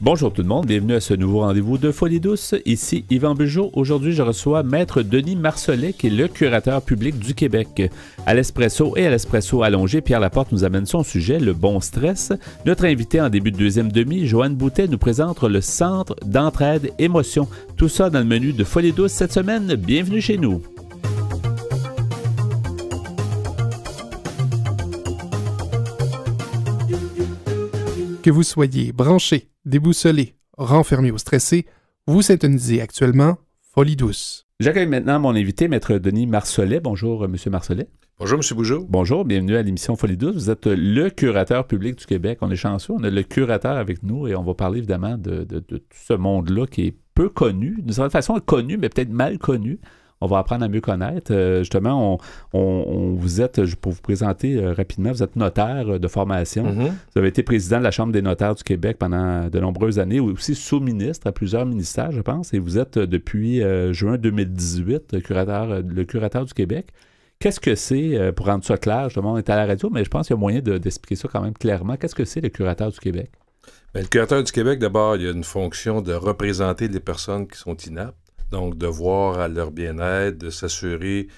Bonjour tout le monde, bienvenue à ce nouveau rendez-vous de Folie douce. Ici Yvan Bugeaud. Aujourd'hui, je reçois Maître Denis Marcelet, qui est le curateur public du Québec. À l'Espresso et à l'Espresso allongé, Pierre Laporte nous amène son sujet, le bon stress. Notre invité en début de deuxième demi, Joanne Boutet, nous présente le Centre d'entraide émotion. Tout ça dans le menu de Folie douce cette semaine. Bienvenue chez nous. Que vous soyez branché, déboussolé, renfermé ou stressé, vous syntonisez actuellement Folie douce. J'accueille maintenant mon invité, Maître Denis Marcelet. Bonjour, Monsieur Marcelet. Bonjour, M. Bugeaud. Bonjour, bienvenue à l'émission Folie douce. Vous êtes le curateur public du Québec. On est chanceux, on a le curateur avec nous et on va parler évidemment de tout ce monde-là qui est peu connu, d'une certaine façon connu, mais peut-être mal connu. On va apprendre à mieux connaître. Justement, vous êtes, pour vous présenter rapidement, vous êtes notaire de formation. Mm-hmm. Vous avez été président de la Chambre des notaires du Québec pendant de nombreuses années, ou aussi sous-ministre à plusieurs ministères, je pense, et vous êtes depuis juin 2018 le curateur du Québec. Qu'est-ce que c'est, pour rendre ça clair, justement, on est à la radio, mais je pense qu'il y a moyen d'expliquer ça quand même clairement. Qu'est-ce que c'est le curateur du Québec? Bien, le curateur du Québec, d'abord, il y a une fonction de représenter les personnes qui sont inaptes. Donc, de voir à leur bien-être, de s'assurer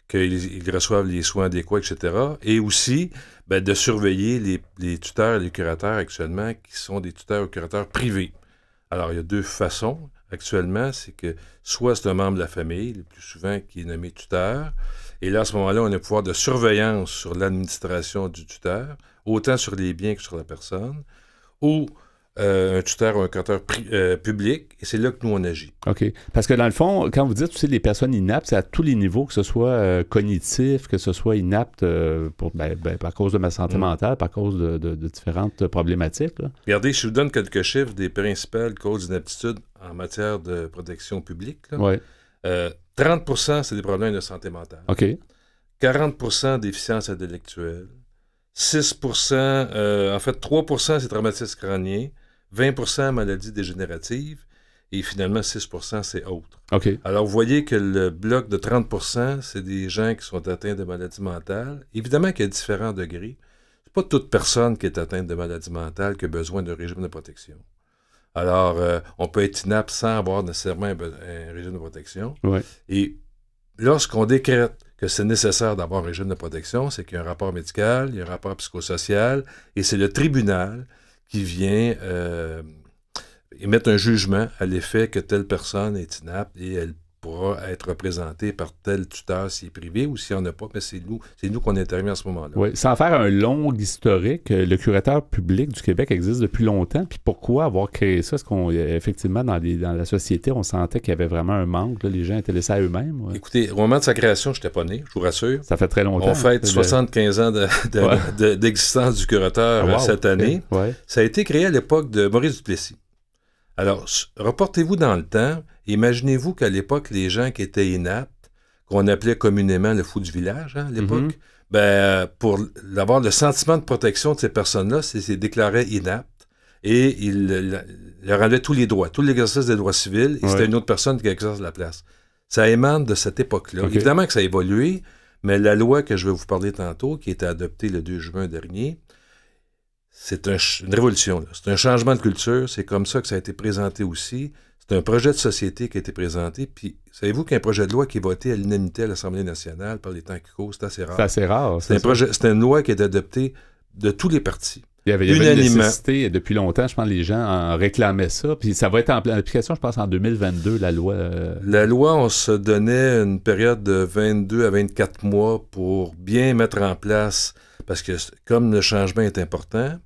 qu'ils reçoivent les soins adéquats, etc. Et aussi, de surveiller les tuteurs et les curateurs actuellement qui sont des tuteurs ou curateurs privés. Alors, il y a deux façons actuellement. C'est que soit c'est un membre de la famille, le plus souvent qui est nommé tuteur. Et là, à ce moment-là, on a un pouvoir de surveillance sur l'administration du tuteur, autant sur les biens que sur la personne, ou un tuteur ou un curateur public, et c'est là que nous, on agit. OK. Parce que dans le fond, quand vous dites aussi les personnes inaptes, c'est à tous les niveaux, que ce soit cognitif, que ce soit inapte par cause de ma santé mentale, par cause de différentes problématiques. Là. Regardez, je vous donne quelques chiffres des principales causes d'inaptitude en matière de protection publique. Oui. 30%, c'est des problèmes de santé mentale. OK. 40% déficience intellectuelle. 6%, en fait, 3%, c'est traumatisme crânien. 20% maladies dégénératives. Et finalement, 6%, c'est autres. OK. Alors, vous voyez que le bloc de 30%, c'est des gens qui sont atteints de maladies mentales. Évidemment qu'il y a différents degrés. C'est pas toute personne qui est atteinte de maladies mentales qui a besoin d'un régime de protection. Alors, on peut être inapte sans avoir nécessairement un régime de protection. Ouais. Et lorsqu'on décrète que c'est nécessaire d'avoir un régime de protection, c'est qu'il y a un rapport médical, il y a un rapport psychosocial, et c'est le tribunal qui vient émettre un jugement à l'effet que telle personne est inapte et elle pourra être représentée par tel tuteur s'il est privé ou s'il n'y en a pas, mais c'est nous qu'on intervient à ce moment-là. Oui, sans faire un long historique, le curateur public du Québec existe depuis longtemps. Puis pourquoi avoir créé ça? Est-ce qu'effectivement, dans la société, on sentait qu'il y avait vraiment un manque? Là, les gens étaient laissés à eux-mêmes? Ouais. Écoutez, au moment de sa création, je n'étais pas né, je vous rassure. Ça fait très longtemps. On fête 75 ans d'existence du curateur cette année. Okay. Ouais. Ça a été créé à l'époque de Maurice Duplessis. Alors, reportez-vous dans le temps. Imaginez-vous qu'à l'époque, les gens qui étaient inaptes, qu'on appelait communément le fou du village, à l'époque, pour avoir le sentiment de protection de ces personnes-là, c'est déclaré inapte et il leur enlevait tous les droits, tout l'exercice des droits civils, et c'était une autre personne qui exerce la place. Ça émane de cette époque-là. Okay. Évidemment que ça a évolué, mais la loi que je vais vous parler tantôt, qui a été adoptée le 2 juin dernier, c'est une révolution. Là. C'est un changement de culture. C'est comme ça que ça a été présenté aussi. C'est un projet de société qui a été présenté. Puis, savez-vous qu'un projet de loi qui est voté à l'unanimité à l'Assemblée nationale par les temps qui courent, c'est assez rare. C'est assez rare. C'est une loi qui est adoptée de tous les partis. Il y avait une nécessité depuis longtemps. Je pense que les gens en réclamaient ça. Puis ça va être en application, je pense, en 2022, la loi. La loi, on se donnait une période de 22 à 24 mois pour bien mettre en place, parce que comme le changement est important,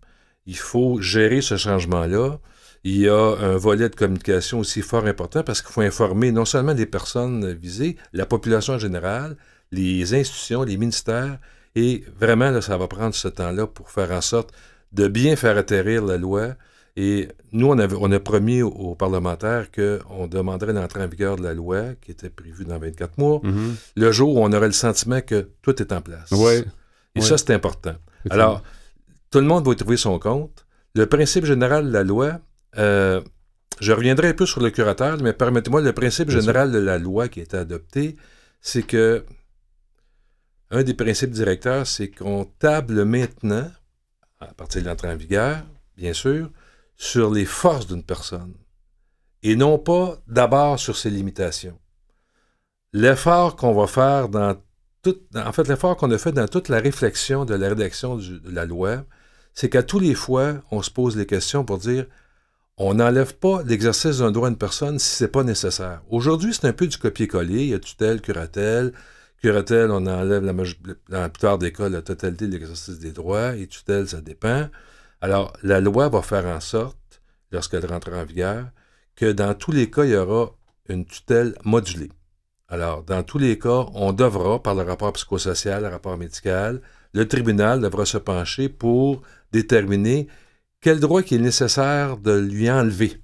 il faut gérer ce changement-là. Il y a un volet de communication aussi fort important parce qu'il faut informer non seulement les personnes visées, la population en général, les institutions, les ministères, et vraiment, là, ça va prendre ce temps-là pour faire en sorte de bien faire atterrir la loi. Et nous, on a promis aux parlementaires qu'on demanderait l'entrée en vigueur de la loi, qui était prévue dans 24 mois, le jour où on aurait le sentiment que tout est en place. Ouais. Et ça, c'est important. Alors, tout le monde va y trouver son compte. Le principe général de la loi, je reviendrai un peu sur le curateur, mais permettez-moi, le principe général de la loi qui a été adoptée, c'est que un des principes directeurs, c'est qu'on table maintenant, à partir de l'entrée en vigueur, bien sûr, sur les forces d'une personne et non pas d'abord sur ses limitations. L'effort qu'on va faire l'effort qu'on a fait dans toute la réflexion de la rédaction de la loi, c'est qu'à tous les fois, on se pose les questions pour dire on n'enlève pas l'exercice d'un droit à une personne si ce n'est pas nécessaire. Aujourd'hui, c'est un peu du copier-coller. Il y a tutelle, curatelle. Curatelle, on enlève dans la plupart des cas la totalité de l'exercice des droits. Et tutelle, ça dépend. Alors, la loi va faire en sorte, lorsqu'elle rentrera en vigueur, que dans tous les cas, il y aura une tutelle modulée. Alors, dans tous les cas, on devra, par le rapport psychosocial, le rapport médical, le tribunal devra se pencher pour déterminer quel droit qu'il est nécessaire de lui enlever.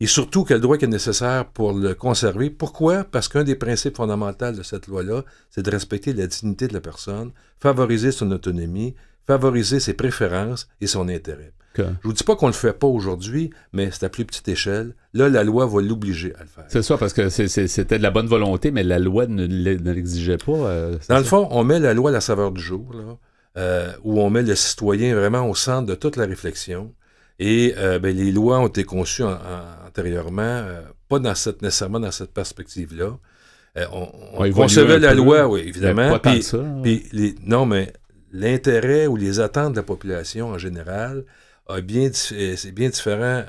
Et surtout, quel droit qu'il est nécessaire pour le conserver. Pourquoi? Parce qu'un des principes fondamentaux de cette loi-là, c'est de respecter la dignité de la personne, favoriser son autonomie, favoriser ses préférences et son intérêt. Okay. Je ne vous dis pas qu'on ne le fait pas aujourd'hui, mais c'est à plus petite échelle. Là, la loi va l'obliger à le faire. C'est ça, parce que c'était de la bonne volonté, mais la loi ne l'exigeait pas. Dans le fond, on met la loi à la saveur du jour, là, où on met le citoyen vraiment au centre de toute la réflexion. Et les lois ont été conçues antérieurement, pas nécessairement dans cette perspective-là. On concevait la loi, oui, évidemment. Non, mais l'intérêt ou les attentes de la population en général, c'est bien différent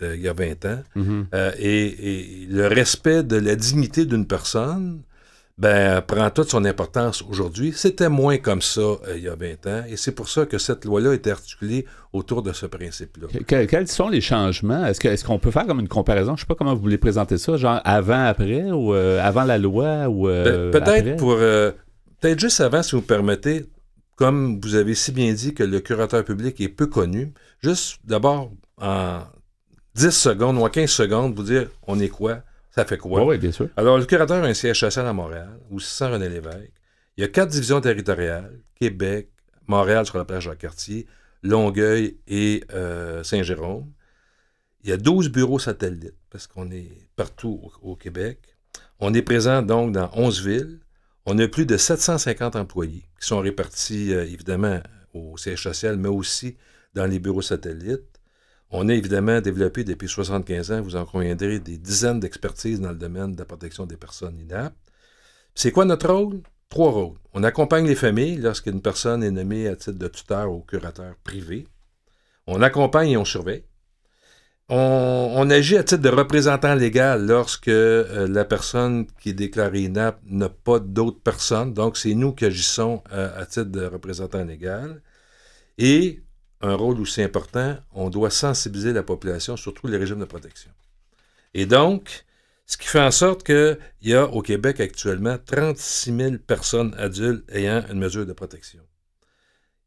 il y a 20 ans. Mm-hmm. Et le respect de la dignité d'une personne prend toute son importance aujourd'hui. C'était moins comme ça il y a 20 ans. Et c'est pour ça que cette loi-là est articulée autour de ce principe-là. Quels sont les changements? Est-ce qu'on peut faire comme une comparaison? Je ne sais pas comment vous voulez présenter ça, genre avant, après, ou avant la loi, ou peut-être peut-être juste avant, si vous permettez. Comme vous avez si bien dit que le curateur public est peu connu, juste d'abord en 10 secondes ou en 15 secondes, vous dire on est quoi, ça fait quoi. Oui, bien sûr. Alors, le curateur a un siège social à Montréal, ou 600 René-Lévesque. Il y a 4 divisions territoriales, Québec, Montréal sur la plage Jacques-Cartier, Longueuil et Saint-Jérôme. Il y a 12 bureaux satellites, parce qu'on est partout au Québec. On est présent donc dans 11 villes. On a plus de 750 employés qui sont répartis, évidemment, au siège social, mais aussi dans les bureaux satellites. On a évidemment développé depuis 75 ans, vous en conviendrez, des dizaines d'expertises dans le domaine de la protection des personnes inaptes. C'est quoi notre rôle? 3 rôles. On accompagne les familles lorsqu'une personne est nommée à titre de tuteur ou curateur privé. On accompagne et on surveille. On agit à titre de représentant légal lorsque la personne qui est déclarée inapte n'a pas d'autres personnes. Donc, c'est nous qui agissons à titre de représentant légal. Et, un rôle aussi important, on doit sensibiliser la population sur tous les régimes de protection. Et donc, ce qui fait en sorte qu'il y a au Québec actuellement 36 000 personnes adultes ayant une mesure de protection.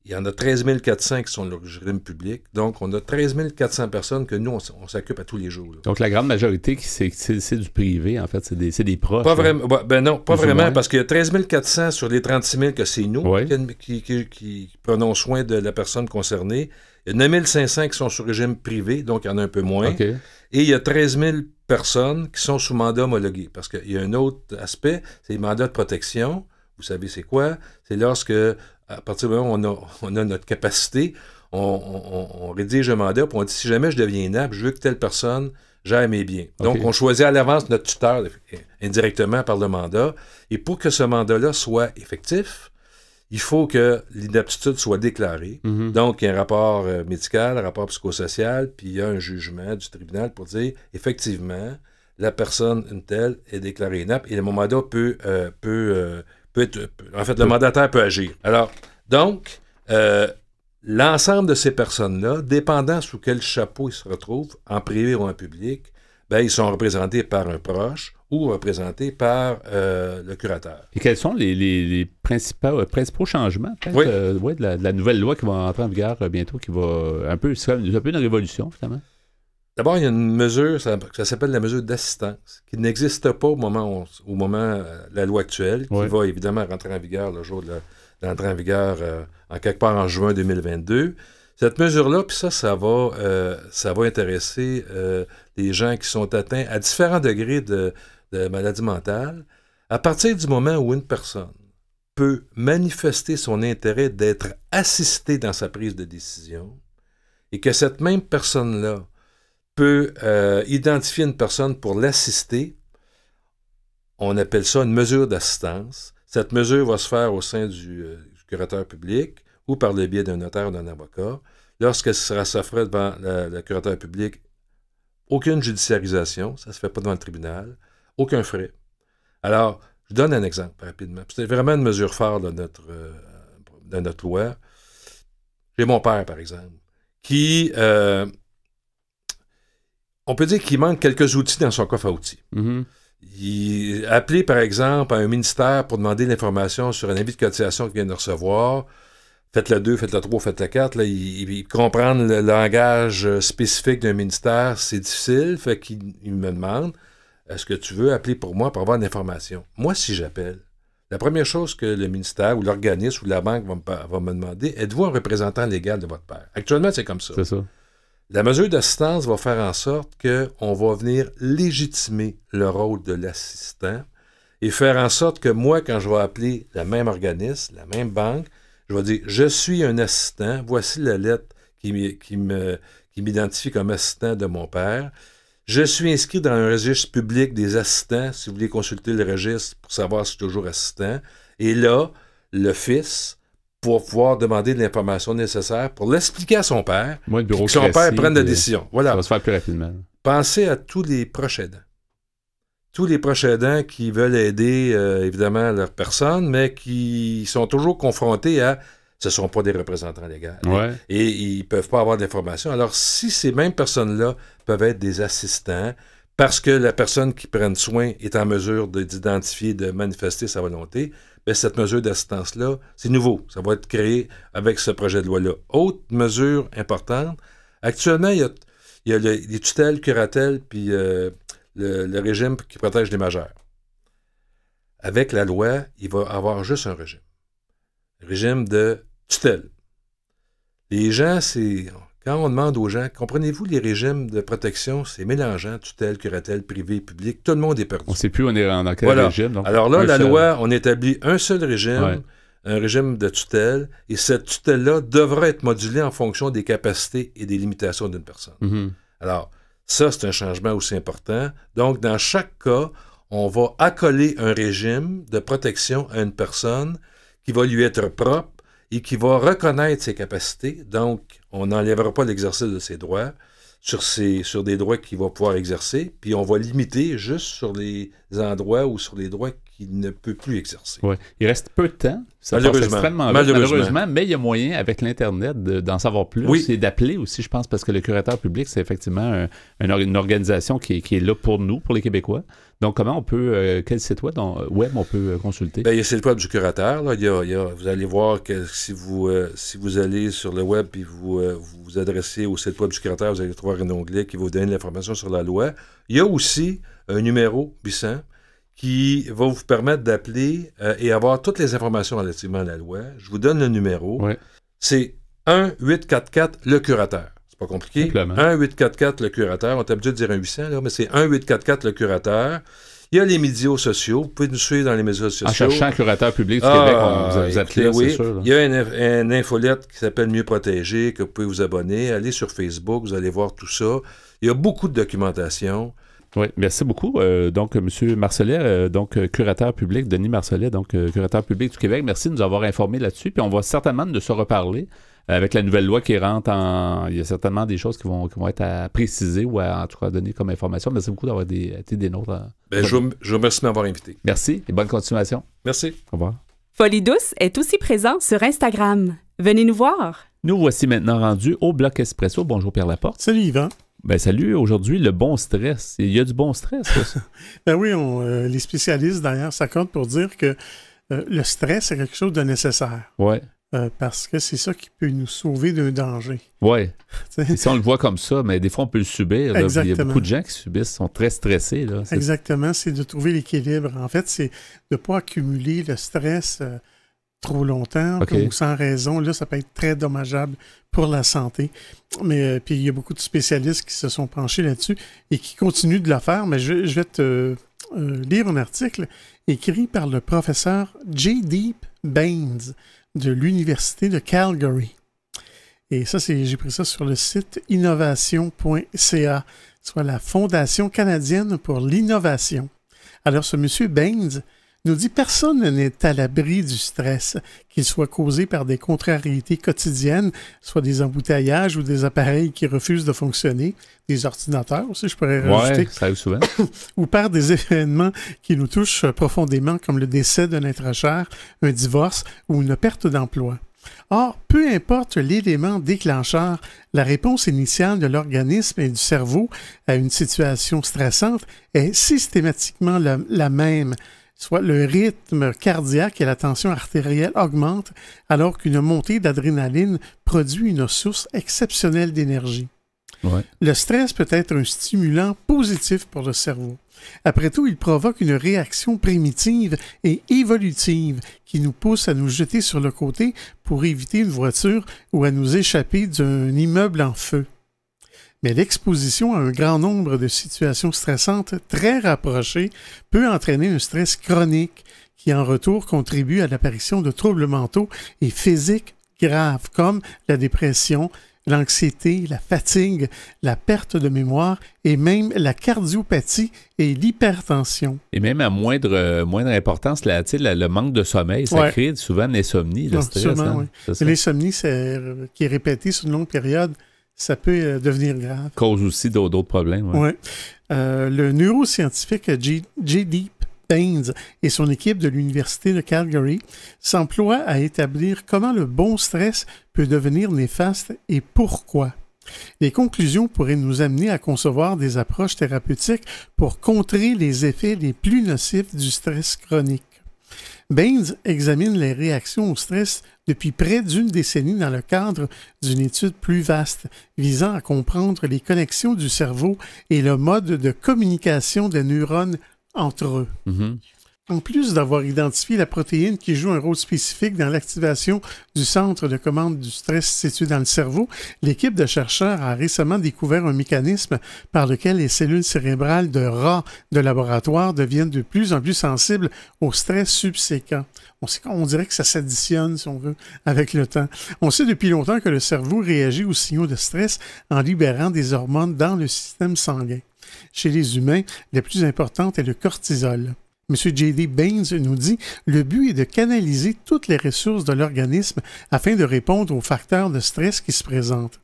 Il y en a 13 400 qui sont le régime public. Donc, on a 13 400 personnes que nous, on s'occupe à tous les jours. Là. Donc, la grande majorité, c'est du privé, en fait. C'est des proches. Pas vraiment. Non, pas vraiment, parce qu'il y a 13 400 sur les 36 000 que c'est nous qui prenons soin de la personne concernée. Il y a 9 500 qui sont sur régime privé, donc il y en a un peu moins. Okay. Et il y a 13 000 personnes qui sont sous mandat homologué. Parce qu'il y a un autre aspect, c'est les mandats de protection. Vous savez c'est quoi? C'est lorsque... À partir du moment où on a notre capacité, on rédige un mandat, puis on dit si jamais je deviens inapte, je veux que telle personne gère mes biens. Donc, on choisit à l'avance notre tuteur indirectement par le mandat. Et pour que ce mandat-là soit effectif, il faut que l'inaptitude soit déclarée. Mm-hmm. Donc, il y a un rapport médical, un rapport psychosocial, puis il y a un jugement du tribunal pour dire effectivement, la personne, une telle, est déclarée inapte et le mandat peut être, en fait, le mandataire peut agir. Alors, donc, l'ensemble de ces personnes-là, dépendant sous quel chapeau ils se retrouvent, en privé ou en public, ils sont représentés par un proche ou représentés par le curateur. Et quels sont les principaux changements de la nouvelle loi qui va entrer en vigueur bientôt, qui va c'est un peu une révolution, finalement? D'abord, il y a une mesure, ça s'appelle la mesure d'assistance, qui n'existe pas au moment de la loi actuelle, qui va évidemment rentrer en vigueur le jour de l'entrée en vigueur en quelque part en juin 2022. Cette mesure-là, puis ça va intéresser les gens qui sont atteints à différents degrés de maladie mentale. À partir du moment où une personne peut manifester son intérêt d'être assistée dans sa prise de décision et que cette même personne-là peut identifier une personne pour l'assister. On appelle ça une mesure d'assistance. Cette mesure va se faire au sein du curateur public ou par le biais d'un notaire ou d'un avocat. Lorsqu'elle sera s'offrée devant le curateur public, aucune judiciarisation, ça ne se fait pas devant le tribunal, aucun frais. Alors, je donne un exemple rapidement. C'est vraiment une mesure phare de notre loi. J'ai mon père, par exemple, qui, on peut dire qu'il manque quelques outils dans son coffre à outils. Appeler, par exemple, à un ministère pour demander l'information sur un avis de cotisation qu'il vient de recevoir, faites la 2, faites la 3, faites la 4, là, comprendre le langage spécifique d'un ministère, c'est difficile, fait qu'il me demande, est-ce que tu veux appeler pour moi pour avoir de l'information? Moi, si j'appelle, la première chose que le ministère ou l'organisme ou la banque va me demander, êtes-vous un représentant légal de votre père? Actuellement, c'est comme ça. C'est ça. La mesure d'assistance va faire en sorte qu'on va venir légitimer le rôle de l'assistant et faire en sorte que moi, quand je vais appeler le même organisme, la même banque, je vais dire « Je suis un assistant, voici la lettre qui m'identifie comme assistant de mon père. Je suis inscrit dans un registre public des assistants, si vous voulez consulter le registre pour savoir si je suis toujours assistant. Et là, le fils... pour pouvoir demander de l'information nécessaire pour l'expliquer à son père, que son père prenne la décision. Voilà. Ça va se faire plus rapidement. Pensez à tous les proches aidants. Tous les proches aidants qui veulent aider, évidemment, leur personne, mais qui sont toujours confrontés à ce ne sont pas des représentants légaux. Ouais. Et ils ne peuvent pas avoir d'informations. Alors, si ces mêmes personnes-là peuvent être des assistants, parce que la personne qui prenne soin est en mesure d'identifier, de manifester sa volonté, bien, cette mesure d'assistance-là, c'est nouveau. Ça va être créé avec ce projet de loi-là. Autre mesure importante, actuellement, il y a les tutelles, curatelles, puis le régime qui protège les majeurs. Avec la loi, il va y avoir juste un régime. Régime de tutelle. Les gens, c'est... Quand on demande aux gens, comprenez-vous les régimes de protection, c'est mélangeant, tutelle, curatelle, privé, public, tout le monde est perdu. On ne sait plus on est dans quel régime. Donc alors là, la loi, on établit un seul régime, un régime de tutelle, et cette tutelle-là devra être modulée en fonction des capacités et des limitations d'une personne. Alors, ça, c'est un changement aussi important. Donc, dans chaque cas, on va accoler un régime de protection à une personne qui va lui être propre et qui va reconnaître ses capacités. Donc, on n'enlèvera pas l'exercice de ses droits sur des droits qu'il va pouvoir exercer, puis on va limiter juste sur les endroits ou sur les droits qu'il ne peut plus exercer. Ouais. Il reste peu de temps. Ça passe extrêmement vite, malheureusement, mais il y a moyen, avec l'Internet, d'en savoir plus et d'appeler aussi, je pense, parce que le curateur public, c'est effectivement une organisation qui est là pour nous, pour les Québécois. Donc, comment on peut, quel site web on peut consulter? Bien, il y a le site web du curateur. Là. Vous allez voir que si vous allez sur le web et vous adressez au site web du curateur, vous allez trouver un onglet qui va vous donner l'information sur la loi. Il y a aussi un numéro 800 qui va vous permettre d'appeler et avoir toutes les informations relativement à la loi. Je vous donne le numéro. Ouais. C'est 1-844 le curateur. C'est pas compliqué. Simplement. 1-844 le curateur. On est habitué de dire un 800, là, mais c'est 1-844 le curateur. Il y a les médias sociaux. Vous pouvez nous suivre dans les médias sociaux. En cherchant curateur public du Québec, vous appelez, oui. c'est sûr. Là. Il y a une infolette qui s'appelle Mieux protégé, que vous pouvez vous abonner. Allez sur Facebook, vous allez voir tout ça. Il y a beaucoup de documentation. Oui, merci beaucoup. Donc, M. Marcellet, curateur public, Denis Marcellet, curateur public du Québec, merci de nous avoir informés là-dessus. Puis on va certainement de se reparler avec la nouvelle loi qui rentre en... Il y a certainement des choses qui vont être à préciser ou en tout cas à donner comme information. Merci beaucoup d'avoir été des nôtres. Je vous remercie de m'avoir invité. Merci et bonne continuation. Merci. Au revoir. Folie douce est aussi présent sur Instagram. Venez nous voir. Nous voici maintenant rendus au Bloc Espresso. Bonjour Pierre Laporte. Salut Yvan. Ben salut, aujourd'hui, le bon stress. Il y a du bon stress, ça. Ben oui, les spécialistes, d'ailleurs, s'accordent pour dire que le stress, c'est quelque chose de nécessaire. Oui. Parce que c'est ça qui peut nous sauver d'un danger. Oui. Si on le voit comme ça, mais des fois, on peut le subir. Là, il y a beaucoup de gens qui subissent, sont très stressés. Là. Exactement, c'est de trouver l'équilibre. En fait, c'est de ne pas accumuler le stress trop longtemps ou sans raison. Là, ça peut être très dommageable pour la santé. Mais puis il y a beaucoup de spécialistes qui se sont penchés là-dessus et qui continuent de le faire. Mais je vais te lire un article écrit par le professeur J. Deep Baines de l'Université de Calgary. Et ça, j'ai pris ça sur le site innovation.ca, soit la Fondation canadienne pour l'innovation. Alors, ce monsieur Baines nous dit « Personne n'est à l'abri du stress, qu'il soit causé par des contrariétés quotidiennes, soit des embouteillages ou des appareils qui refusent de fonctionner, des ordinateurs aussi, je pourrais rajouter. Ouais, ça arrive souvent. Ou par des événements qui nous touchent profondément, comme le décès d'un être cher, un divorce ou une perte d'emploi. Or, peu importe l'élément déclencheur, la réponse initiale de l'organisme et du cerveau à une situation stressante est systématiquement la même, soit le rythme cardiaque et la tension artérielle augmentent alors qu'une montée d'adrénaline produit une source exceptionnelle d'énergie. Ouais. Le stress peut être un stimulant positif pour le cerveau. Après tout, il provoque une réaction primitive et évolutive qui nous pousse à nous jeter sur le côté pour éviter une voiture ou à nous échapper d'un immeuble en feu. Mais l'exposition à un grand nombre de situations stressantes très rapprochées peut entraîner un stress chronique qui, en retour, contribue à l'apparition de troubles mentaux et physiques graves comme la dépression, l'anxiété, la fatigue, la perte de mémoire et même la cardiopathie et l'hypertension. Et même à moindre importance, le manque de sommeil, ça crée souvent l'insomnie, le stress. Sûrement, oui. L'insomnie, qui est répétée sur une longue période, ça peut devenir grave. Cause aussi d'autres problèmes. Oui. Le neuroscientifique J.D. Baines et son équipe de l'Université de Calgary s'emploient à établir comment le bon stress peut devenir néfaste et pourquoi. Les conclusions pourraient nous amener à concevoir des approches thérapeutiques pour contrer les effets les plus nocifs du stress chronique. Baines examine les réactions au stress depuis près d'une décennie dans le cadre d'une étude plus vaste visant à comprendre les connexions du cerveau et le mode de communication des neurones entre eux. Mm-hmm. En plus d'avoir identifié la protéine qui joue un rôle spécifique dans l'activation du centre de commande du stress situé dans le cerveau, l'équipe de chercheurs a récemment découvert un mécanisme par lequel les cellules cérébrales de rats de laboratoire deviennent de plus en plus sensibles au stress subséquent. On dirait que ça s'additionne, si on veut, avec le temps. On sait depuis longtemps que le cerveau réagit aux signaux de stress en libérant des hormones dans le système sanguin. Chez les humains, la plus importante est le cortisol. M. J.D. Baines nous dit « Le but est de canaliser toutes les ressources de l'organisme afin de répondre aux facteurs de stress qui se présentent.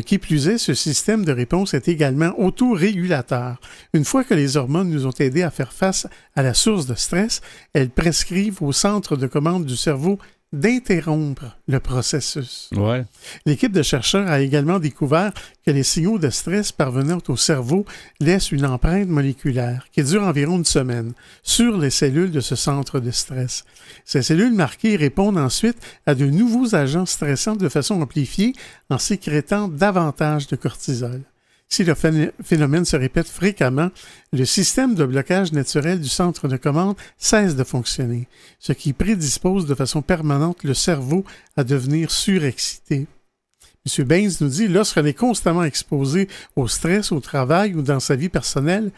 Qui plus est, ce système de réponse est également autorégulateur. Une fois que les hormones nous ont aidés à faire face à la source de stress, elles prescrivent au centre de commande du cerveau d'interrompre le processus. Ouais. L'équipe de chercheurs a également découvert que les signaux de stress parvenant au cerveau laissent une empreinte moléculaire qui dure environ une semaine sur les cellules de ce centre de stress. Ces cellules marquées répondent ensuite à de nouveaux agents stressants de façon amplifiée en sécrétant davantage de cortisol. Si le phénomène se répète fréquemment, le système de blocage naturel du centre de commande cesse de fonctionner, ce qui prédispose de façon permanente le cerveau à devenir surexcité. M. Baines nous dit, lorsqu'on est constamment exposé au stress au travail ou dans sa vie personnelle,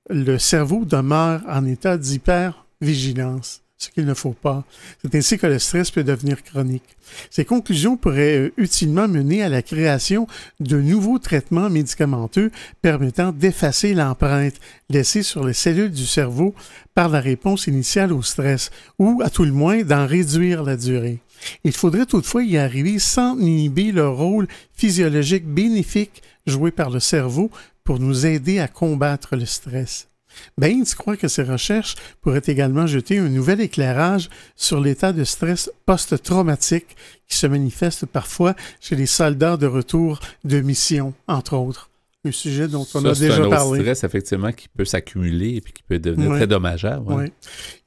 le cerveau demeure en état d'hypervigilance, ce qu'il ne faut pas. C'est ainsi que le stress peut devenir chronique. Ces conclusions pourraient utilement mener à la création de nouveaux traitements médicamenteux permettant d'effacer l'empreinte laissée sur les cellules du cerveau par la réponse initiale au stress, ou à tout le moins d'en réduire la durée. Il faudrait toutefois y arriver sans inhiber le rôle physiologique bénéfique joué par le cerveau pour nous aider à combattre le stress. Baines croit que ces recherches pourraient également jeter un nouvel éclairage sur l'état de stress post-traumatique qui se manifeste parfois chez les soldats de retour de mission, entre autres. Un sujet dont on a déjà parlé. C'est un stress, effectivement, qui peut s'accumuler et puis qui peut devenir très dommageable. Ouais. Oui.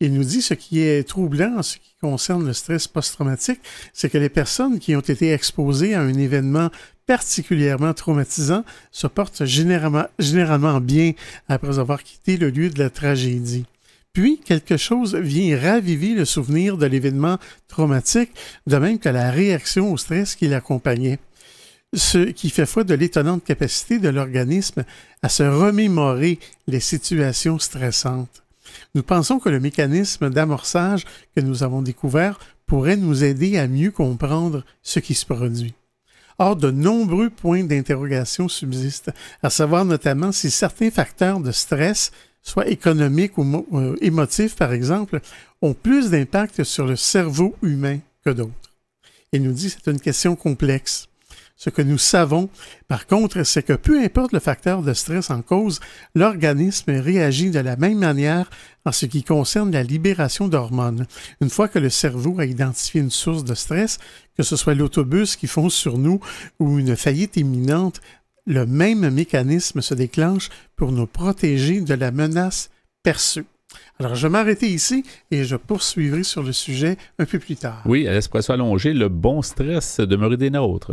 Il nous dit ce qui est troublant en ce qui concerne le stress post-traumatique, c'est que les personnes qui ont été exposées à un événement particulièrement traumatisant se portent généralement bien après avoir quitté le lieu de la tragédie. Puis, quelque chose vient raviver le souvenir de l'événement traumatique, de même que la réaction au stress qui l'accompagnait. Ce qui fait foi de l'étonnante capacité de l'organisme à se remémorer les situations stressantes. Nous pensons que le mécanisme d'amorçage que nous avons découvert pourrait nous aider à mieux comprendre ce qui se produit. Or, de nombreux points d'interrogation subsistent, à savoir notamment si certains facteurs de stress, soit économiques ou émotifs par exemple, ont plus d'impact sur le cerveau humain que d'autres. Il nous dit que c'est une question complexe. Ce que nous savons, par contre, c'est que peu importe le facteur de stress en cause, l'organisme réagit de la même manière en ce qui concerne la libération d'hormones. Une fois que le cerveau a identifié une source de stress, que ce soit l'autobus qui fonce sur nous ou une faillite imminente, le même mécanisme se déclenche pour nous protéger de la menace perçue. Alors, je vais m'arrêter ici et je poursuivrai sur le sujet un peu plus tard. Oui, à l'Espresso allongé, le bon stress demeure des nôtres.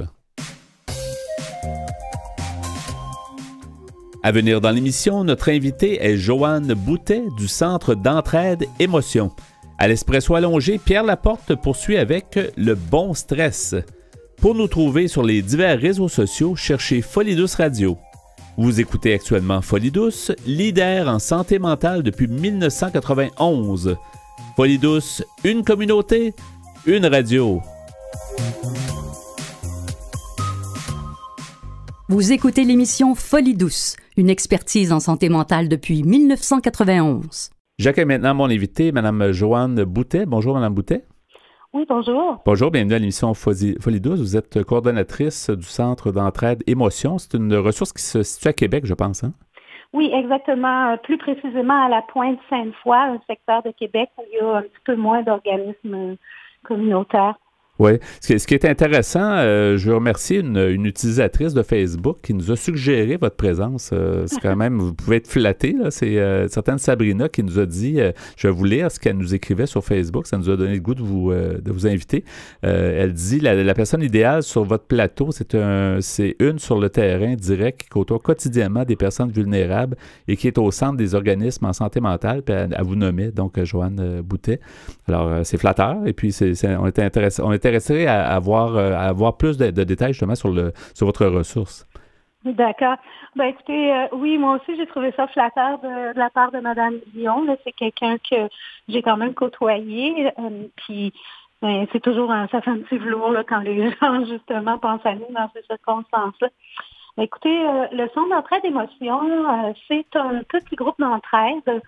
À venir dans l'émission, notre invité est Joanne Boutet du Centre d'entraide Émotion. À l'Espresso allongé, Pierre Laporte poursuit avec le bon stress. Pour nous trouver sur les divers réseaux sociaux, cherchez Folie Douce Radio. Vous écoutez actuellement Folie Douce, leader en santé mentale depuis 1991. Folie Douce, une communauté, une radio. Vous écoutez l'émission Folie Douce, une expertise en santé mentale depuis 1991. J'accueille maintenant mon invité, Mme Joanne Boutet. Bonjour, Mme Boutet. Oui, bonjour. Bonjour, bienvenue à l'émission Folie Douce. Vous êtes coordonnatrice du Centre d'entraide Émotion. C'est une ressource qui se situe à Québec, je pense, hein? Oui, exactement. Plus précisément à la Pointe-Sainte-Foy, un secteur de Québec où il y a un petit peu moins d'organismes communautaires. Oui. Ce qui est intéressant, je veux remercier une utilisatrice de Facebook qui nous a suggéré votre présence. C'est quand même, vous pouvez être flatté, là. C'est certaine Sabrina qui nous a dit, je vais vous lire ce qu'elle nous écrivait sur Facebook, ça nous a donné le goût de vous inviter. Elle dit, la personne idéale sur votre plateau, c'est une sur le terrain direct qui côtoie quotidiennement des personnes vulnérables et qui est au centre des organismes en santé mentale, puis elle vous nommait, donc Joanne Boutet. Alors, c'est flatteur, et puis on était intéressé à avoir plus de détails justement sur votre ressource. D'accord. Ben écoutez, oui, moi aussi j'ai trouvé ça flatteur de la part de Mme Dion. Là, c'est quelqu'un que j'ai quand même côtoyé. Puis c'est toujours ça fait un petit velours là, quand les gens justement pensent à nous dans ces circonstances-là. Écoutez, le Centre d'entraide Émotion, c'est un petit groupe d'entraide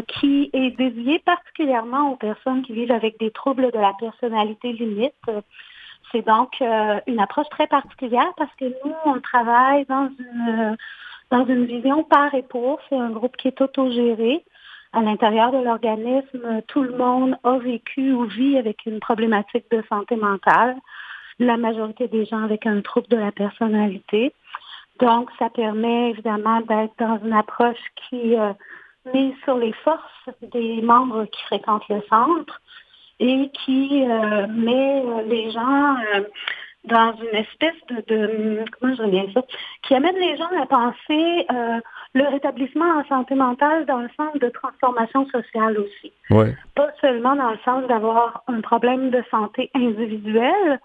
qui est dédié particulièrement aux personnes qui vivent avec des troubles de la personnalité limite. C'est donc une approche très particulière parce que nous, on travaille dans une vision par et pour. C'est un groupe qui est autogéré. À l'intérieur de l'organisme, tout le monde a vécu ou vit avec une problématique de santé mentale. La majorité des gens avec un trouble de la personnalité. Donc, ça permet évidemment d'être dans une approche qui mise sur les forces des membres qui fréquentent le centre et qui met les gens dans une espèce de comment je reviens ça, qui amène les gens à penser le rétablissement en santé mentale dans le sens de transformation sociale aussi. Ouais. Pas seulement dans le sens d'avoir un problème de santé individuelle,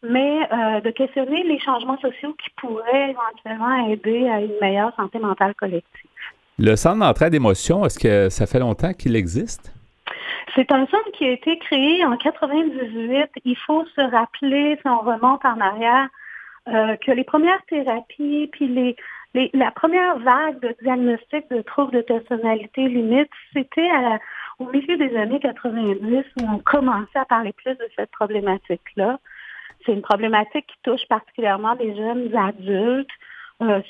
mais de questionner les changements sociaux qui pourraient éventuellement aider à une meilleure santé mentale collective. Le Centre d'entraide Émotion, est-ce que ça fait longtemps qu'il existe? C'est un centre qui a été créé en 98. Il faut se rappeler, si on remonte en arrière, que les premières thérapies, puis la première vague de diagnostic de troubles de personnalité limite, c'était au milieu des années 90 où on commençait à parler plus de cette problématique-là. C'est une problématique qui touche particulièrement des jeunes adultes,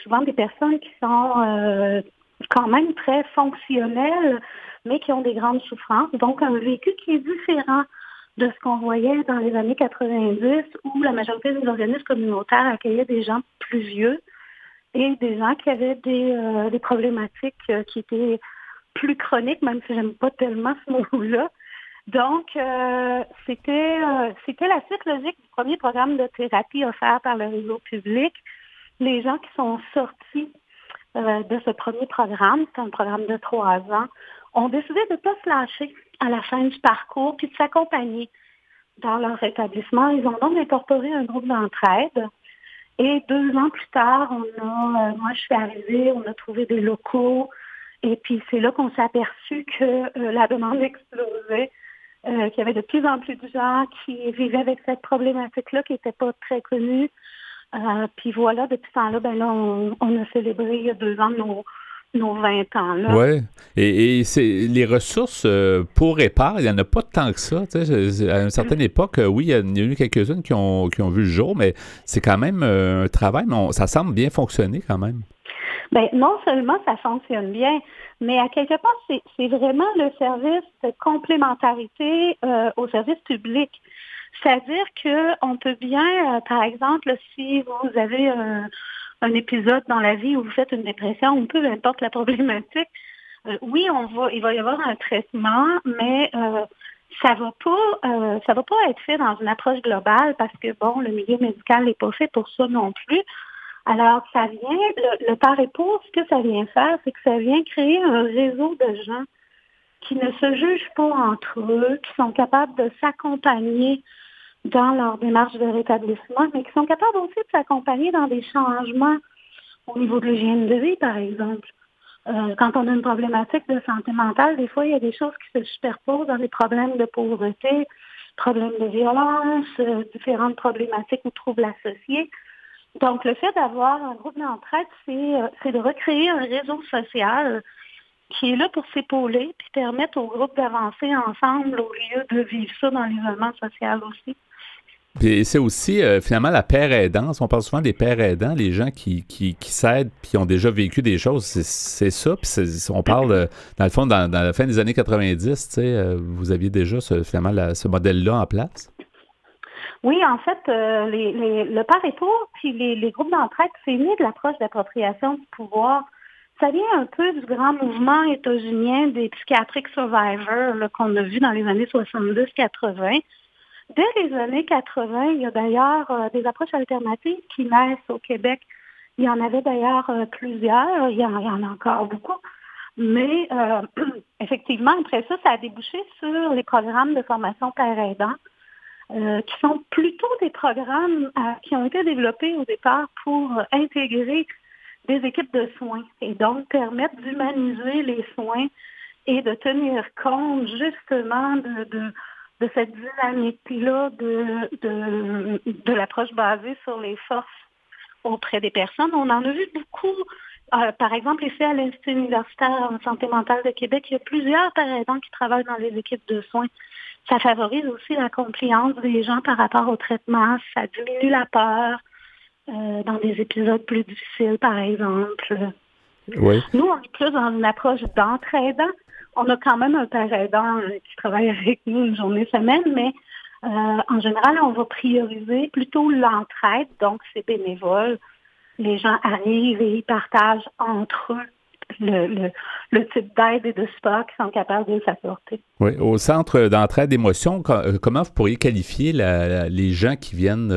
souvent des personnes qui sont quand même très fonctionnelles, mais qui ont des grandes souffrances. Donc, un vécu qui est différent de ce qu'on voyait dans les années 90, où la majorité des organismes communautaires accueillaient des gens plus vieux et des gens qui avaient des problématiques qui étaient plus chroniques, même si j'aime pas tellement ce mot-là. Donc, c'était la suite logique du premier programme de thérapie offert par le réseau public. Les gens qui sont sortis de ce premier programme, c'est un programme de 3 ans, ont décidé de ne pas se lâcher à la fin du parcours puis de s'accompagner dans leur rétablissement. Ils ont donc incorporé un groupe d'entraide. Et 2 ans plus tard, moi je suis arrivée, on a trouvé des locaux et puis c'est là qu'on s'est aperçu que la demande explosait, qu'il y avait de plus en plus de gens qui vivaient avec cette problématique-là qui n'était pas très connue. Puis voilà, depuis ce temps-là, ben là, on a célébré il y a 2 ans nos 20 ans. Oui. Et les ressources pour EHPAD, il n'y en a pas tant que ça. À une certaine époque, oui, il y en a eu quelques-unes qui ont vu le jour, mais c'est quand même un travail, mais ça semble bien fonctionner quand même. Bien, non seulement ça fonctionne bien, mais à quelque part, c'est vraiment le service de complémentarité au service public. C'est-à-dire qu'on peut bien, par exemple, si vous avez un épisode dans la vie où vous faites une dépression ou peu importe la problématique, oui, il va y avoir un traitement, mais ça va pas être fait dans une approche globale parce que, bon, le milieu médical n'est pas fait pour ça non plus. Alors, ça vient, le par et pour, ce que ça vient faire, c'est que ça vient créer un réseau de gens qui ne se jugent pas entre eux, qui sont capables de s'accompagner dans leur démarche de rétablissement, mais qui sont capables aussi de s'accompagner dans des changements au niveau de l'hygiène de vie, par exemple. Quand on a une problématique de santé mentale, des fois, il y a des choses qui se superposent dans des problèmes de pauvreté, problèmes de violence, différentes problématiques ou troubles associés. Donc, le fait d'avoir un groupe d'entraide, c'est de recréer un réseau social qui est là pour s'épauler puis permettre au groupe d'avancer ensemble au lieu de vivre ça dans l'isolement social aussi. Puis c'est aussi, finalement, la paire aidance. On parle souvent des pères aidants, les gens qui s'aident puis ont déjà vécu des choses. C'est ça. Puis on parle, dans le fond, dans la fin des années 90, vous aviez déjà finalement ce modèle-là en place? Oui, en fait, le par et pour puis les groupes d'entraide, c'est né de l'approche d'appropriation du pouvoir. Ça vient un peu du grand mouvement états-unien des psychiatric survivors qu'on a vu dans les années 70-80. Dès les années 80, il y a d'ailleurs des approches alternatives qui naissent au Québec. Il y en avait d'ailleurs plusieurs, il y en a encore beaucoup. Mais effectivement, après ça, ça a débouché sur les programmes de formation père aidant, qui sont plutôt des programmes qui ont été développés au départ pour intégrer des équipes de soins et donc permettre d'humaniser les soins et de tenir compte justement de cette dynamique-là de l'approche basée sur les forces auprès des personnes. On en a vu beaucoup. Par exemple, ici à l'Institut universitaire en santé mentale de Québec, il y a plusieurs pères aidants qui travaillent dans les équipes de soins. Ça favorise aussi la compliance des gens par rapport au traitement. Ça diminue la peur dans des épisodes plus difficiles, par exemple. Oui. Nous, on est plus dans une approche d'entraidant. On a quand même un père aidant qui travaille avec nous une journée semaine, mais en général, on va prioriser plutôt l'entraide, donc c'est bénévole. Les gens arrivent et ils partagent entre eux le type d'aide et de support qu'ils sont capables de s'apporter. Oui. Au Centre d'entraide d'émotions, comment vous pourriez qualifier les gens qui viennent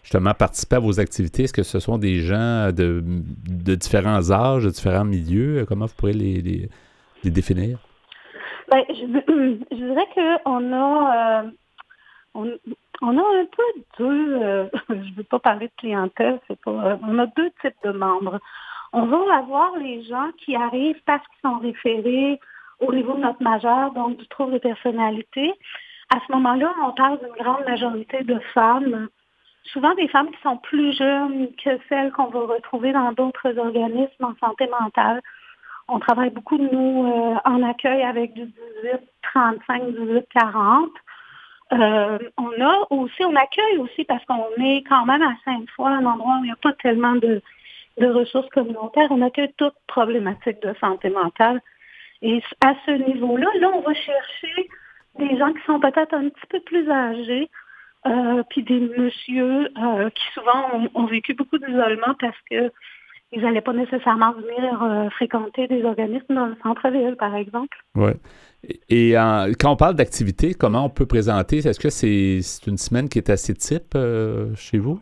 justement participer à vos activités? Est-ce que ce sont des gens de différents âges, de différents milieux? Comment vous pourriez les définir? Ben, je dirais qu'on a un peu deux, je ne veux pas parler de clientèle, on a deux types de membres. On va avoir les gens qui arrivent parce qu'ils sont référés au niveau de notre majeur, donc du trouble de personnalité. À ce moment-là, on parle d'une grande majorité de femmes, souvent des femmes qui sont plus jeunes que celles qu'on va retrouver dans d'autres organismes en santé mentale. On travaille beaucoup, nous, en accueil avec du 18-35, 18-40. On accueille aussi parce qu'on est quand même à Sainte-Foy, un endroit où il n'y a pas tellement de ressources communautaires. On accueille toute problématique de santé mentale. Et à ce niveau-là, on va chercher des gens qui sont peut-être un petit peu plus âgés, puis des messieurs qui souvent ont vécu beaucoup d'isolement parce que ils n'allaient pas nécessairement venir fréquenter des organismes dans le centre-ville, par exemple. Oui. Et quand on parle d'activité, comment on peut présenter? Est-ce que c'est une semaine qui est assez type chez vous?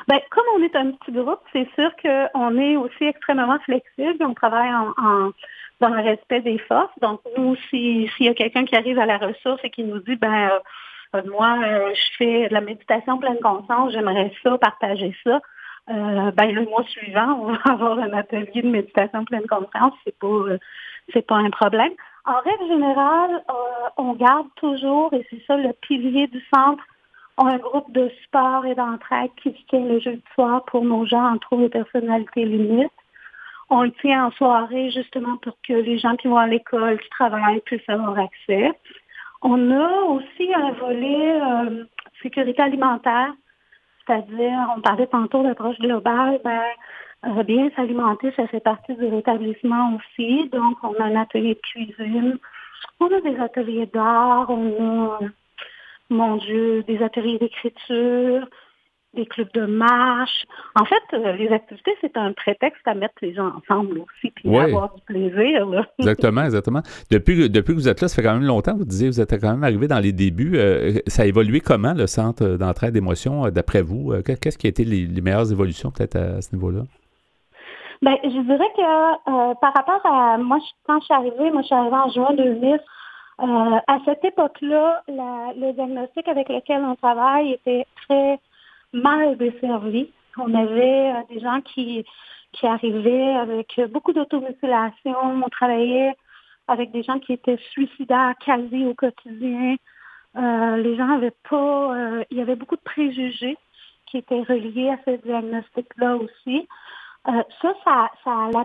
Bien, comme on est un petit groupe, c'est sûr qu'on est aussi extrêmement flexible. On travaille dans le respect des forces. Donc, nous, s'il y a quelqu'un qui arrive à la ressource et qui nous dit, moi, je fais de la méditation pleine conscience, j'aimerais ça, partager ça. Le mois suivant, on va avoir un atelier de méditation pleine conscience. C'est pas un problème. En règle générale, on garde toujours, et c'est ça le pilier du centre, a un groupe de sport et d'entraide qui se tient le jeudi soir pour nos gens en trouble de personnalité limite. On le tient en soirée justement pour que les gens qui vont à l'école, qui travaillent, puissent avoir accès. On a aussi un volet sécurité alimentaire, c'est-à-dire, on parlait tantôt d'approche globale, bien s'alimenter, ça fait partie du rétablissement aussi. Donc, on a un atelier de cuisine, on a des ateliers d'art, on a, des ateliers d'écriture, des clubs de marche. En fait, les activités, c'est un prétexte à mettre les gens ensemble aussi, puis avoir du plaisir. Là. Exactement. Depuis que vous êtes là, ça fait quand même longtemps, vous disiez, vous êtes quand même arrivé dans les débuts. Ça a évolué comment, le centre d'entraide d'émotions, d'après vous? Qu'est-ce qui a été les meilleures évolutions, peut-être, à ce niveau-là? Bien, je dirais que par rapport à moi, quand je suis arrivée en juin 2000, à cette époque-là, le diagnostic avec lequel on travaille était très mal desservi. On avait des gens qui arrivaient avec beaucoup d'automutilation. On travaillait avec des gens qui étaient suicidaires quasi au quotidien. Les gens avaient pas... il y avait beaucoup de préjugés qui étaient reliés à ce diagnostic-là aussi. La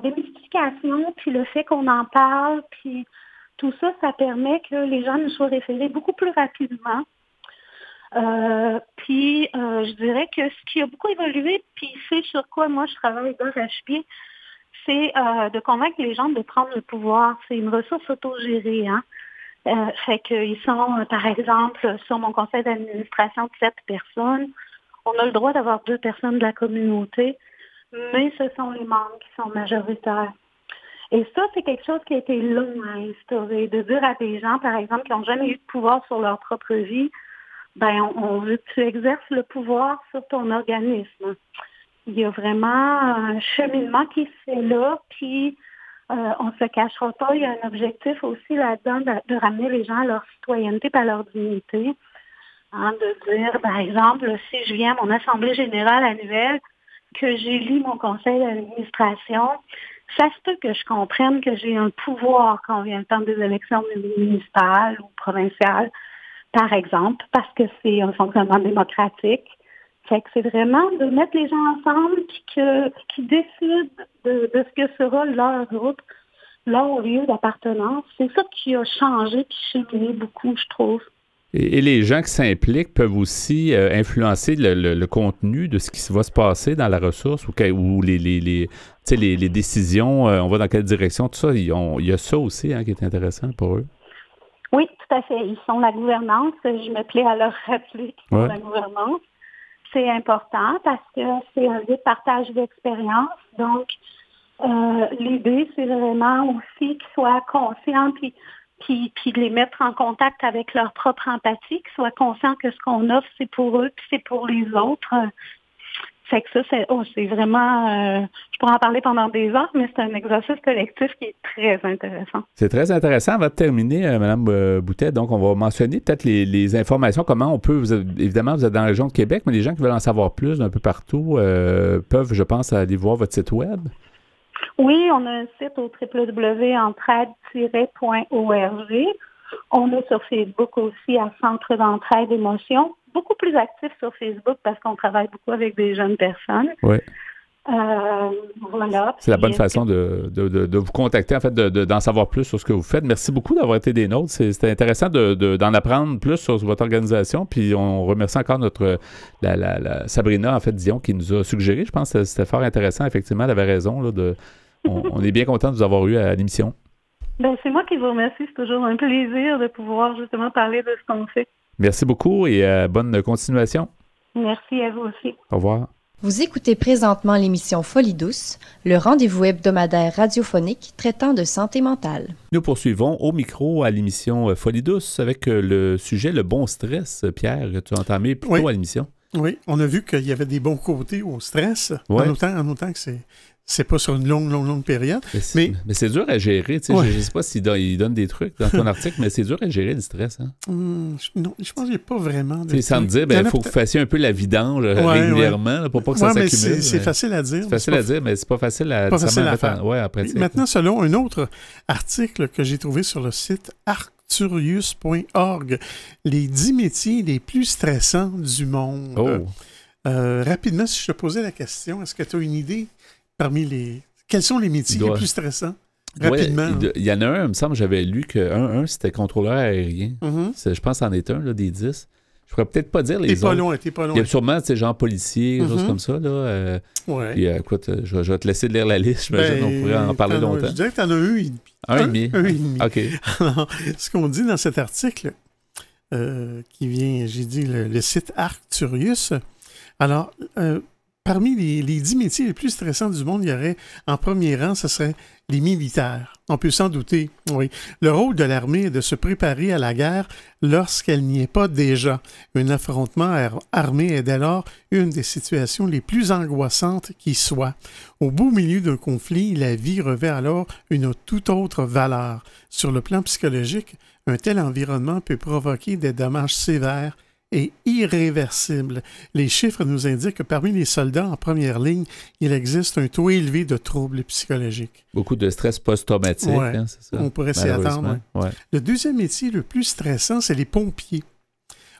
démystification, puis le fait qu'on en parle, puis tout ça, ça permet que les gens nous soient référés beaucoup plus rapidement. Je dirais que ce qui a beaucoup évolué, puis c'est sur quoi moi je travaille d'arrache-pied, c'est de convaincre les gens de prendre le pouvoir. C'est une ressource autogérée, hein. Fait qu'ils sont, par exemple, sur mon conseil d'administration de 7 personnes, on a le droit d'avoir 2 personnes de la communauté, mais ce sont les membres qui sont majoritaires. Et ça, c'est quelque chose qui a été long à instaurer, de dire à des gens, par exemple, qui n'ont jamais eu de pouvoir sur leur propre vie, on veut que tu exerces le pouvoir sur ton organisme. Il y a vraiment un cheminement qui se fait là, puis on ne se cachera pas, il y a un objectif aussi là-dedans de ramener les gens à leur citoyenneté et à leur dignité. Hein, de dire, par exemple, si je viens à mon assemblée générale annuelle, que j'élis mon conseil d'administration, ça se peut que je comprenne que j'ai un pouvoir quand vient le temps des élections municipales ou provinciales, par exemple, parce que c'est un fonctionnement démocratique. Fait que c'est vraiment de mettre les gens ensemble qui décident de ce que sera leur groupe, leur lieu d'appartenance. C'est ça qui a changé et cheminé beaucoup, je trouve. Et les gens qui s'impliquent peuvent aussi influencer le contenu de ce qui va se passer dans la ressource ou les décisions, on va dans quelle direction, tout ça. Il y a ça aussi qui est intéressant pour eux. Oui, tout à fait. Ils sont la gouvernance. Je me plais à leur rappeler qu'ils sont la gouvernance. C'est important parce que c'est un lieu de partage d'expérience. Donc, l'idée, c'est vraiment aussi qu'ils soient conscients puis de les mettre en contact avec leur propre empathie, qu'ils soient conscients que ce qu'on offre, c'est pour eux puis c'est pour les autres. Fait que ça, c'est vraiment... je pourrais en parler pendant des heures, mais c'est un exercice collectif qui est très intéressant. C'est très intéressant. Avant de terminer, Mme Boutet, donc on va mentionner peut-être les informations, comment on peut... Évidemment, vous êtes dans la région de Québec, mais les gens qui veulent en savoir plus d'un peu partout peuvent, je pense, aller voir votre site web. Oui, on a un site au www.entraide-org. On est sur Facebook aussi à Centre d'entraide émotions. Beaucoup plus actif sur Facebook parce qu'on travaille beaucoup avec des jeunes personnes. Oui. Voilà. C'est la bonne façon de vous contacter, en fait, d'en savoir plus sur ce que vous faites. Merci beaucoup d'avoir été des nôtres. C'était intéressant d'en apprendre plus sur votre organisation. Puis on remercie encore la Sabrina, en fait, Dion, qui nous a suggéré. Je pense que c'était fort intéressant. Effectivement, elle avait raison. On est bien content de vous avoir eu à l'émission. C'est moi qui vous remercie. C'est toujours un plaisir de pouvoir justement parler de ce qu'on fait. Merci beaucoup et bonne continuation. Merci à vous aussi. Au revoir. Vous écoutez présentement l'émission Folie douce, le rendez-vous hebdomadaire radiophonique traitant de santé mentale. Nous poursuivons au micro à l'émission Folie douce avec le sujet le bon stress. Pierre, tu as entamé plus tôt à l'émission. Oui, on a vu qu'il y avait des bons côtés au stress, en autant que c'est pas sur une longue période. Mais c'est dur à gérer. Je ne sais pas s'il donne des trucs dans ton article, mais c'est dur à gérer le stress. Hein? Non, je pense qu'il n'y a pas vraiment de... Sans me dire, il faut que vous fassiez un peu la vidange régulièrement là, pour pas que ça s'accumule. C'est facile à dire. C'est facile à dire, mais c'est pas facile à faire. En pratique. Maintenant, selon un autre article que j'ai trouvé sur le site arcturius.org, les 10 métiers les plus stressants du monde. Oh. Rapidement, si je te posais la question, est-ce que tu as une idée quels sont les métiers les plus stressants? Rapidement. Il y en a un, il me semble, j'avais lu que c'était contrôleur aérien. Je pense que c'en est un, là, des 10. Je pourrais peut-être pas dire les autres. T'es pas loin. Il y a sûrement, genre policier, des choses comme ça. Là, puis, écoute, je vais te laisser lire la liste. J'imagine qu'on pourrait en parler longtemps. Je dirais que tu en as un et demi. Un et demi? OK. Alors, ce qu'on dit dans cet article, qui vient, j'ai dit, le site Arcturius, alors, parmi les 10 métiers les plus stressants du monde, il y aurait, en premier rang, ce serait les militaires. On peut s'en douter, oui. Le rôle de l'armée est de se préparer à la guerre lorsqu'elle n'y est pas déjà. Un affrontement armé est dès lors une des situations les plus angoissantes qui soit. Au beau milieu d'un conflit, la vie revêt alors une toute autre valeur. Sur le plan psychologique, un tel environnement peut provoquer des dommages sévères et irréversible. Les chiffres nous indiquent que parmi les soldats en première ligne, il existe un taux élevé de troubles psychologiques. Beaucoup de stress post-traumatique, c'est ça? On pourrait s'y attendre. Ouais. Le deuxième métier le plus stressant, c'est les pompiers.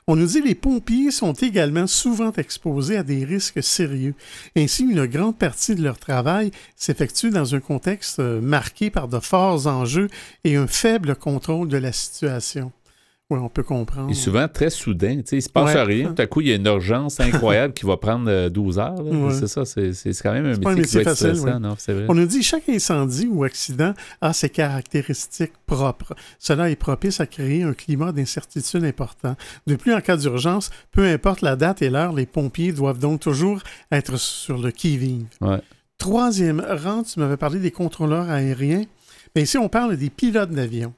On nous dit que les pompiers sont également souvent exposés à des risques sérieux. Ainsi, une grande partie de leur travail s'effectue dans un contexte marqué par de forts enjeux et un faible contrôle de la situation. Oui, on peut comprendre. Et souvent très soudain. Il ne se passe rien. Tout à coup, il y a une urgence incroyable qui va prendre 12 heures. C'est ça, c'est quand même un métier qui doit être stressant. Non, c'est vrai. On nous dit que chaque incendie ou accident a ses caractéristiques propres. Cela est propice à créer un climat d'incertitude important. De plus, en cas d'urgence, peu importe la date et l'heure, les pompiers doivent donc toujours être sur le qui-vive. Ouais. Troisième rang, tu m'avais parlé des contrôleurs aériens. Bien, ici, on parle des pilotes d'avion.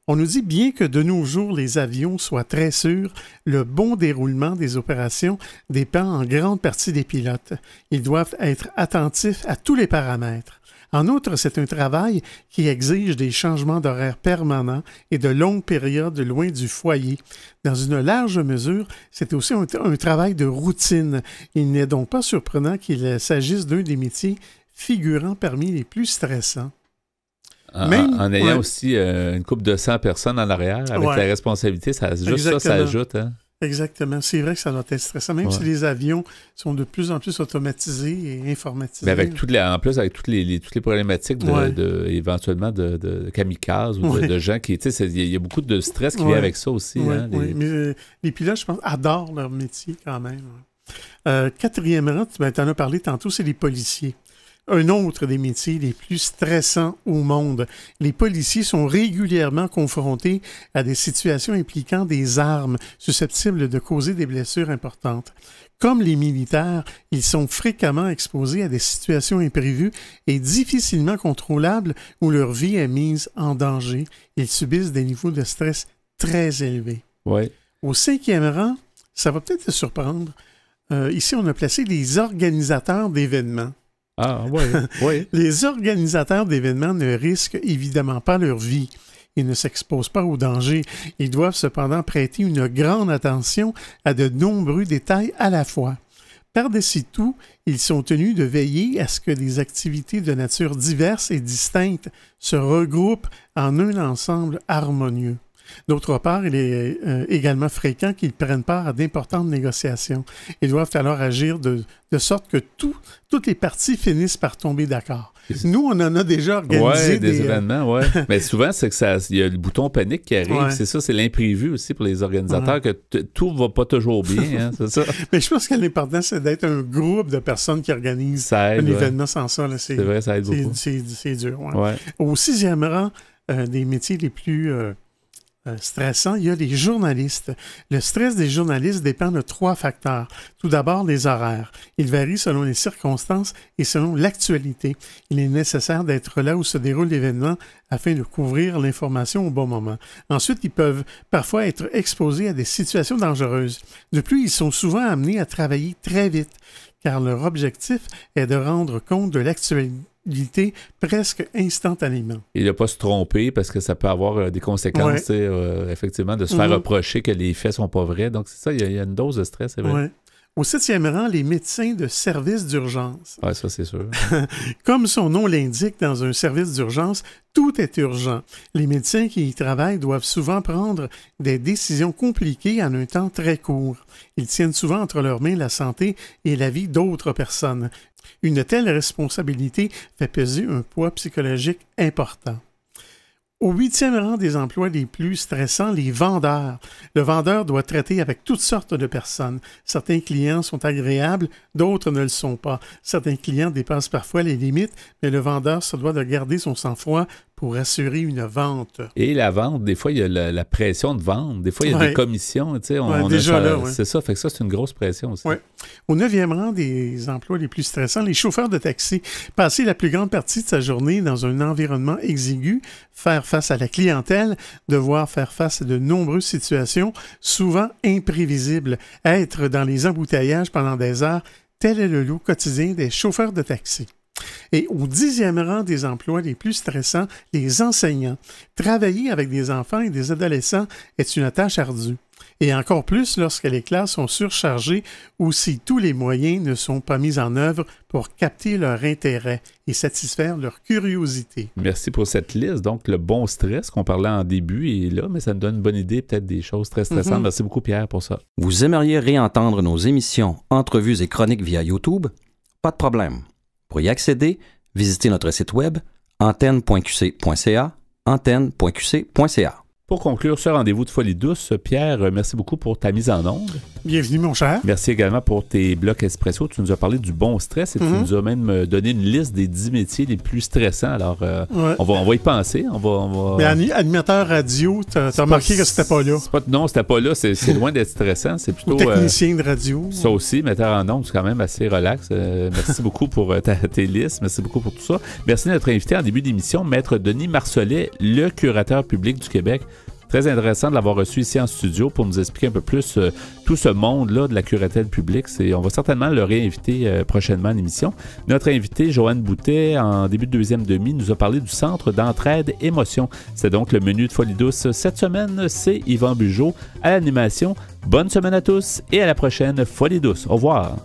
On nous dit bien que de nos jours, les avions soient très sûrs, le bon déroulement des opérations dépend en grande partie des pilotes. Ils doivent être attentifs à tous les paramètres. En outre, c'est un travail qui exige des changements d'horaire permanents et de longues périodes loin du foyer. Dans une large mesure, c'est aussi un travail de routine. Il n'est donc pas surprenant qu'il s'agisse d'un des métiers figurant parmi les plus stressants. En ayant aussi une couple de 100 personnes en arrière, avec la responsabilité, ça ajoute. Hein? Exactement. C'est vrai que ça doit être stressant, même si les avions sont de plus en plus automatisés et informatisés. Mais avec en plus, avec toutes les problématiques éventuellement de kamikazes ou de gens qui... Il y a beaucoup de stress qui vient avec ça aussi. Mais les pilotes, je pense, adorent leur métier quand même. Quatrième rang, tu en as parlé tantôt, c'est les policiers. Un autre des métiers les plus stressants au monde. Les policiers sont régulièrement confrontés à des situations impliquant des armes susceptibles de causer des blessures importantes. Comme les militaires, ils sont fréquemment exposés à des situations imprévues et difficilement contrôlables où leur vie est mise en danger. Ils subissent des niveaux de stress très élevés. Ouais. Au 5e rang, ça va peut-être te surprendre, ici on a placé les organisateurs d'événements. Ah, oui. Les organisateurs d'événements ne risquent évidemment pas leur vie. Ils ne s'exposent pas au danger. Ils doivent cependant prêter une grande attention à de nombreux détails à la fois. Par-dessus tout, ils sont tenus de veiller à ce que des activités de nature diverse et distincte se regroupent en un ensemble harmonieux. D'autre part, il est également fréquent qu'ils prennent part à d'importantes négociations. Ils doivent alors agir de sorte que toutes les parties finissent par tomber d'accord. Nous, on en a déjà organisé des événements, mais souvent, c'est que il y a le bouton panique qui arrive. C'est ça, c'est l'imprévu aussi pour les organisateurs, que tout va pas toujours bien, c'est ça. Mais je pense que l'important, c'est d'être un groupe de personnes qui organisent un événement sans ça. Là, c'est vrai, ça aide beaucoup. C'est dur. Au 6e rang des métiers les plus... stressant, il y a les journalistes. Le stress des journalistes dépend de 3 facteurs. Tout d'abord, les horaires. Ils varient selon les circonstances et selon l'actualité. Il est nécessaire d'être là où se déroule l'événement afin de couvrir l'information au bon moment. Ensuite, ils peuvent parfois être exposés à des situations dangereuses. De plus, ils sont souvent amenés à travailler très vite, car leur objectif est de rendre compte de l'actualité presque instantanément. Il ne pas se tromper parce que ça peut avoir des conséquences, effectivement, de se faire reprocher que les faits ne sont pas vrais. Donc, c'est ça, il y a une dose de stress, c'est vrai. Au 7e rang, les médecins de service d'urgence. Oui, ça, c'est sûr. Comme son nom l'indique, dans un service d'urgence, tout est urgent. Les médecins qui y travaillent doivent souvent prendre des décisions compliquées en un temps très court. Ils tiennent souvent entre leurs mains la santé et la vie d'autres personnes. Une telle responsabilité fait peser un poids psychologique important. Au 8e rang des emplois les plus stressants, les vendeurs. Le vendeur doit traiter avec toutes sortes de personnes. Certains clients sont agréables, d'autres ne le sont pas. Certains clients dépassent parfois les limites, mais le vendeur se doit de garder son sang-froid pour assurer une vente. Et la vente, des fois, il y a la pression de vente. Des fois, il y a des commissions. Tu sais, c'est ça, fait que ça, c'est une grosse pression aussi. Ouais. Au 9e rang des emplois les plus stressants, les chauffeurs de taxi. Passer la plus grande partie de sa journée dans un environnement exigu, faire face à la clientèle, devoir faire face à de nombreuses situations, souvent imprévisibles, être dans les embouteillages pendant des heures, tel est le lot quotidien des chauffeurs de taxi. Et au 10e rang des emplois les plus stressants, les enseignants. Travailler avec des enfants et des adolescents est une tâche ardue. Et encore plus lorsque les classes sont surchargées ou si tous les moyens ne sont pas mis en œuvre pour capter leur intérêt et satisfaire leur curiosité. Merci pour cette liste. Donc, le bon stress qu'on parlait en début est là, mais ça nous donne une bonne idée, peut-être des choses très stressantes. Merci beaucoup, Pierre, pour ça. Vous aimeriez réentendre nos émissions, entrevues et chroniques via YouTube? Pas de problème. Pour y accéder, visitez notre site web antenne.qc.ca, antenne.qc.ca. Pour conclure ce rendez-vous de Folie douce, Pierre, merci beaucoup pour ta mise en onde. Bienvenue, mon cher. Merci également pour tes blocs espresso. Tu nous as parlé du bon stress et tu nous as même donné une liste des 10 métiers les plus stressants. Alors, on va y penser. Mais animateur radio, tu as remarqué que c'était pas là. Non, c'était pas là. C'est loin d'être stressant. C'est plutôt... technicien de radio. Ça aussi, metteur en onde, c'est quand même assez relax. Merci beaucoup pour tes listes. Merci beaucoup pour tout ça. Merci à notre invité en début d'émission, Maître Denis Marcelet, le curateur public du Québec. Très intéressant de l'avoir reçu ici en studio pour nous expliquer un peu plus tout ce monde-là de la curatelle publique. On va certainement le réinviter prochainement à l'émission. Notre invité, Joanne Boutet, en début de deuxième demi, nous a parlé du Centre d'entraide émotion. C'est donc le menu de Folie douce. Cette semaine, c'est Yvan Bugeaud à l'animation. Bonne semaine à tous et à la prochaine Folie douce. Au revoir.